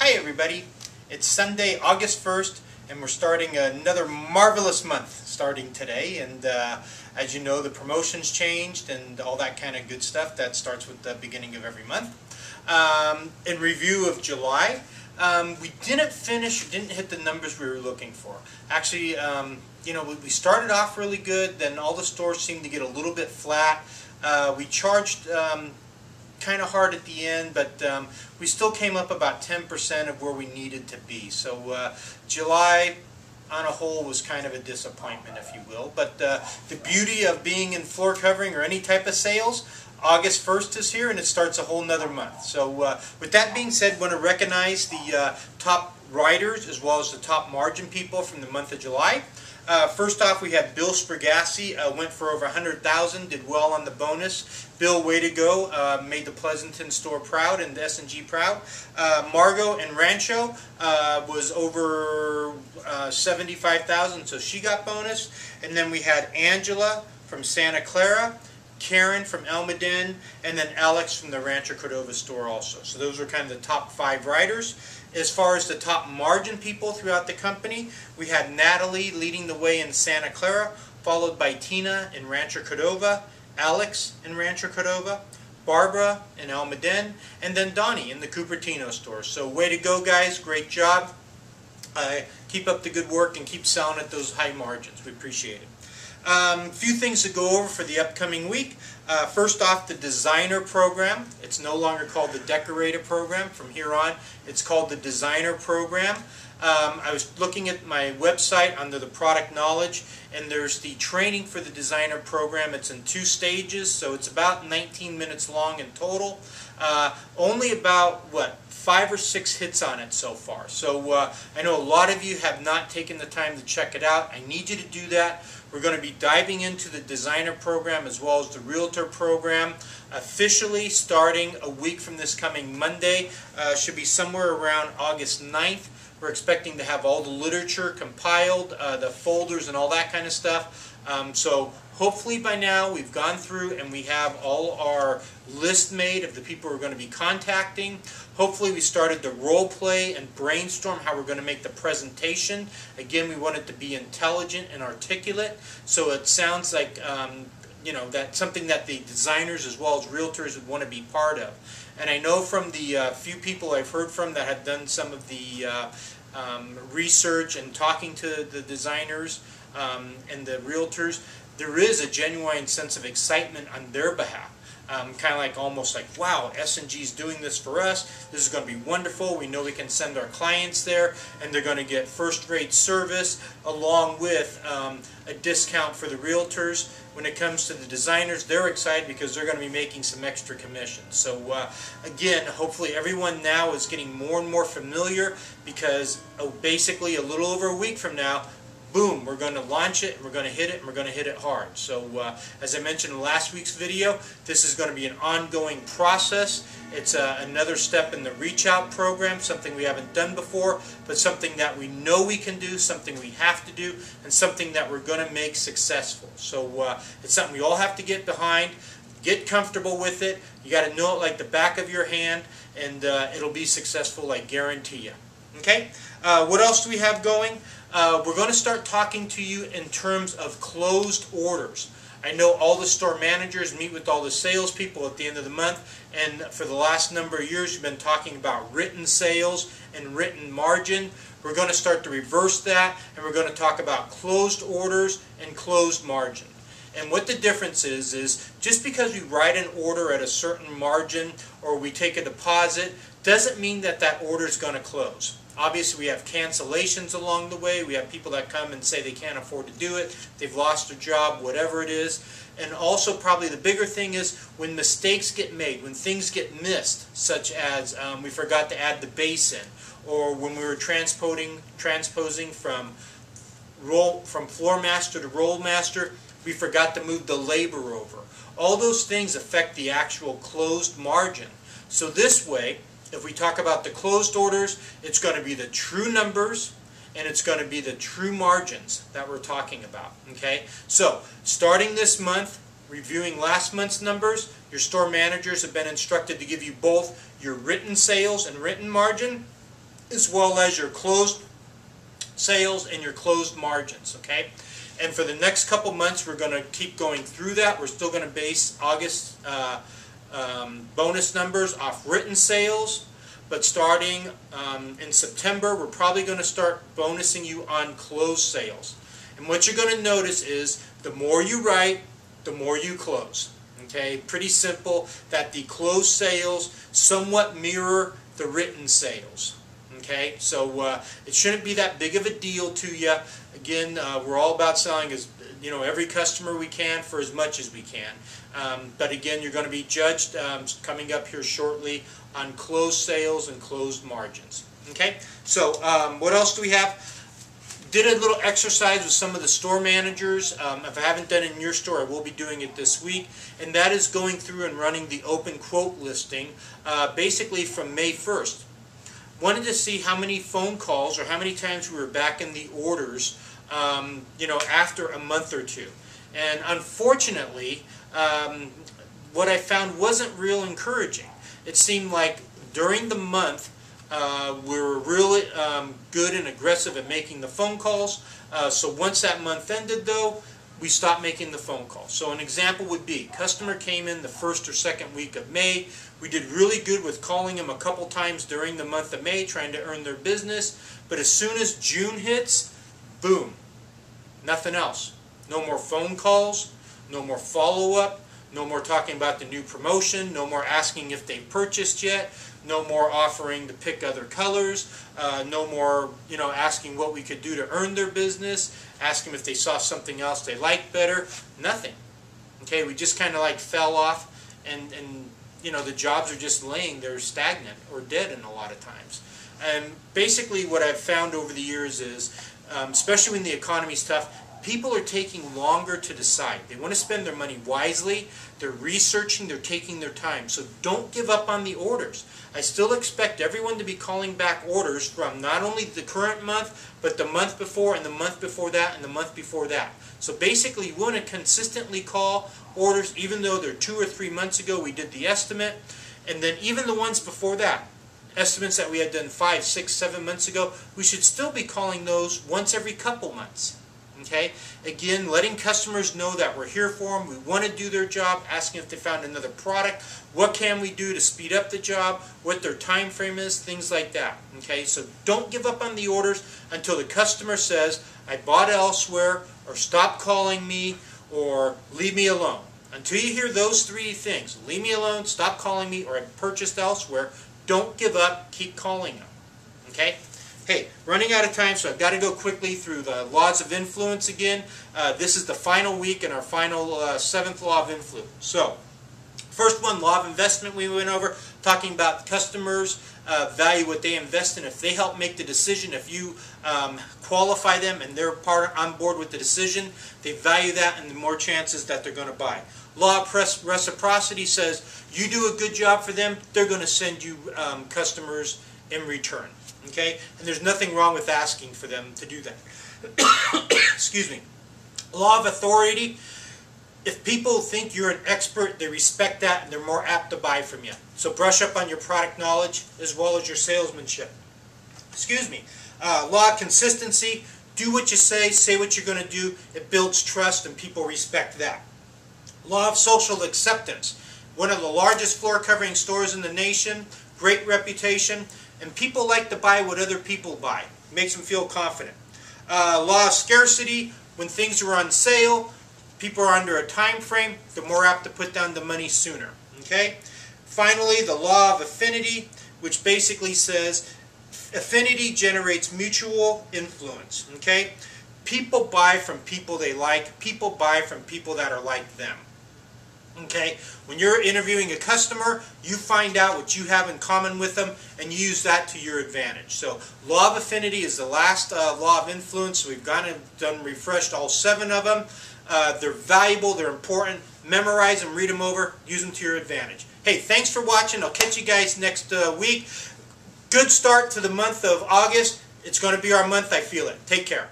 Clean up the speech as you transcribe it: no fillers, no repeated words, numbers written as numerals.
Hi everybody, it's Sunday, August 1st, and we're starting another marvelous month starting today. And as you know, the promotions changed and all that kind of good stuff. That starts with the beginning of every month. In review of July, we didn't hit the numbers we were looking for. Actually, you know, we started off really good, then all the stores seemed to get a little bit flat. We charged kind of hard at the end, but we still came up about 10% of where we needed to be. So July on a whole was kind of a disappointment, if you will. But the beauty of being in floor covering or any type of sales, August 1st is here and it starts a whole nother month. So with that being said, I want to recognize the top writers as well as the top margin people from the month of July. First off, we had Bill Sprigassi, went for over 100,000, did well on the bonus. Bill, way to go, made the Pleasanton store proud and the S&G proud. Margot in Rancho was over 75,000, so she got bonus. And then we had Angela from Santa Clara, Karen from Almaden, and then Alex from the Rancho Cordova store also. So those were kind of the top 5 writers. As far as the top margin people throughout the company, we had Natalie leading the way in Santa Clara, followed by Tina in Rancho Cordova, Alex in Rancho Cordova, Barbara in Almaden, and then Donnie in the Cupertino store. So way to go, guys. Great job. Keep up the good work and keep selling at those high margins. We appreciate it. A few things to go over for the upcoming week. First off, the designer program. It's no longer called the decorator program. From here on, it's called the designer program. I was looking at my website under the product knowledge, and there's the training for the designer program. It's in 2 stages, so it's about 19 minutes long in total. Only about, 5 or 6 hits on it so far. So I know a lot of you have not taken the time to check it out. I need you to do that. We're going to be diving into the designer program as well as the realtor program officially starting a week from this coming Monday. Should be somewhere around August 9th. We're expecting to have all the literature compiled, the folders and all that kind of stuff. So hopefully by now we've gone through and we have all our list made of the people we're going to be contacting. Hopefully we started to role play and brainstorm how we're going to make the presentation. Again, we want it to be intelligent and articulate, so it sounds like you know, that's something that the designers as well as realtors would want to be part of. And I know from the few people I've heard from that have done some of the research and talking to the designers and the realtors, there is a genuine sense of excitement on their behalf. Kind of like almost like, wow, S&G's doing this for us. This is going to be wonderful. We know we can send our clients there and they're going to get first-rate service along with a discount for the realtors. When it comes to the designers, they're excited because they're going to be making some extra commissions. So again, hopefully everyone now is getting more and more familiar because basically a little over a week from now, boom, we're going to launch it, and we're going to hit it, and we're going to hit it hard. So as I mentioned in last week's video, this is going to be an ongoing process. It's another step in the reach out program, something we haven't done before, but something that we know we can do, something we have to do, and something that we're going to make successful. So it's something we all have to get behind, get comfortable with it. You got to know it like the back of your hand, and it'll be successful, I guarantee you. Okay? What else do we have going? We're going to start talking to you in terms of closed orders. I know all the store managers meet with all the salespeople at the end of the month, and for the last number of years we've been talking about written sales and written margin. We're going to start to reverse that, and we're going to talk about closed orders and closed margin. And what the difference is just because we write an order at a certain margin or we take a deposit doesn't mean that that order is going to close. Obviously, we have cancellations along the way. We have people that come and say they can't afford to do it. They've lost their job, whatever it is. And also probably the bigger thing is when mistakes get made, when things get missed, such as we forgot to add the base in, or when we were transposing from floor master to roll master, we forgot to move the labor over. All those things affect the actual closed margin. So this way, if we talk about the closed orders, it's going to be the true numbers and it's going to be the true margins that we're talking about. Okay? So, starting this month, reviewing last month's numbers, your store managers have been instructed to give you both your written sales and written margin, as well as your closed sales and your closed margins, okay? And for the next couple months, we're going to keep going through that. We're still going to base August bonus numbers off written sales, but starting in September, we're probably going to start bonusing you on closed sales. And what you're going to notice is the more you write, the more you close. Okay, pretty simple that the closed sales somewhat mirror the written sales. Okay, so it shouldn't be that big of a deal to you. Again, we're all about selling every customer we can for as much as we can. But again, you're going to be judged coming up here shortly on closed sales and closed margins. Okay, so what else do we have? Did a little exercise with some of the store managers. If I haven't done it in your store, I will be doing it this week. And that is going through and running the open quote listing basically from May 1st. Wanted to see how many phone calls or how many times we were back in the orders after a month or two. And unfortunately, what I found wasn't real encouraging. It seemed like during the month, we were really good and aggressive at making the phone calls. So once that month ended, though, we stopped making the phone calls. So an example would be, customer came in the first or second week of May. We did really good with calling them a couple times during the month of May, trying to earn their business. But as soon as June hits, boom, nothing else. No more phone calls, no more follow-up, no more talking about the new promotion, no more asking if they've purchased yet, no more offering to pick other colors, no more asking what we could do to earn their business, ask them if they saw something else they liked better, nothing. Okay, we just kind of like fell off, and the jobs are just laying there stagnant or dead in a lot of times. And basically what I've found over the years is, especially when the economy's tough, people are taking longer to decide. They want to spend their money wisely. They're researching. They're taking their time. So don't give up on the orders. I still expect everyone to be calling back orders from not only the current month, but the month before and the month before that and the month before that. So basically, you want to consistently call orders even though they're 2 or 3 months ago we did the estimate. And then even the ones before that, estimates that we had done 5, 6, 7 months ago, we should still be calling those once every couple months. Okay? Again, letting customers know that we're here for them. We want to do their job, asking if they found another product. What can we do to speed up the job? What their time frame is, things like that. Okay? So don't give up on the orders until the customer says, I bought elsewhere, or stop calling me, or leave me alone. Until you hear those 3 things, leave me alone, stop calling me, or I purchased elsewhere, don't give up, keep calling them. Okay? Hey, running out of time, so I've got to go quickly through the laws of influence again. This is the final week in our final 7th law of influence. So, first one, law of investment we went over, talking about customers value what they invest in. If they help make the decision, if you qualify them and they're on board with the decision, they value that and the more chances that they're going to buy. Law of reciprocity says you do a good job for them, they're going to send you customers in return. Okay? And there's nothing wrong with asking for them to do that. Excuse me. Law of authority. If people think you're an expert, they respect that and they're more apt to buy from you. So brush up on your product knowledge as well as your salesmanship. Excuse me. Law of consistency. Do what you say what you're going to do. It builds trust and people respect that. Law of social acceptance. One of the largest floor covering stores in the nation. Great reputation. And people like to buy what other people buy. Makes them feel confident. Law of scarcity. When things are on sale, people are under a time frame, they're more apt to put down the money sooner. Okay? Finally, the law of affinity, which basically says affinity generates mutual influence. Okay? People buy from people they like. People buy from people that are like them. Okay? When you're interviewing a customer, you find out what you have in common with them and you use that to your advantage. So, law of affinity is the last law of influence. We've refreshed all 7 of them. They're valuable, they're important. Memorize them, read them over, use them to your advantage. Hey, thanks for watching. I'll catch you guys next week. Good start to the month of August. It's going to be our month, I feel it. Take care.